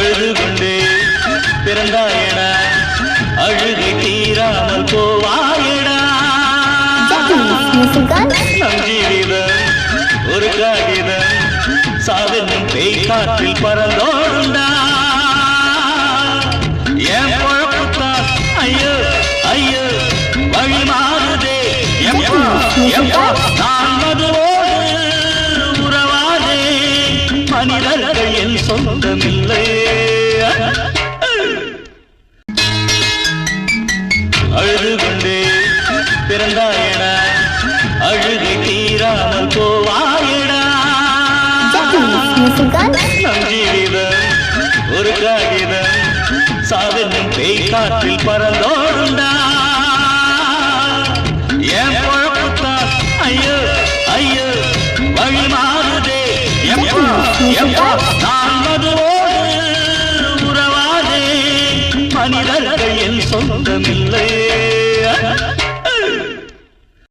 அழுது கொண்டே பிறந்தாயடா, அழுகை தீராமல் போவாயடா. நம் ஜீவிதம் ஒரு காகிதம், சாவென்னும் பேய் காற்றில் பறந்தோடுண்டா. என் பொழப்புத்தான் ஐயோ ஐயோ வழி மாறுதே. நான் மதுவோடு உறவாதே, மனிதர்கள் என் சொந்தமில்லை. அழுது கொண்டே பிறந்தாயடா, அழுகை தீராமல் போவாயடா. நம் ஜீவிதம் ஒரு காகிதம், சாவென்னும் பேய் காற்றில் பறந்தோடுண்டா. என் பொழப்புத்தான் ஐயோ ஐயோ வழி மாறுதே. நான் மதுவோடு உறவாதே, மனிதர்கள் என் சொந்தமில்லை.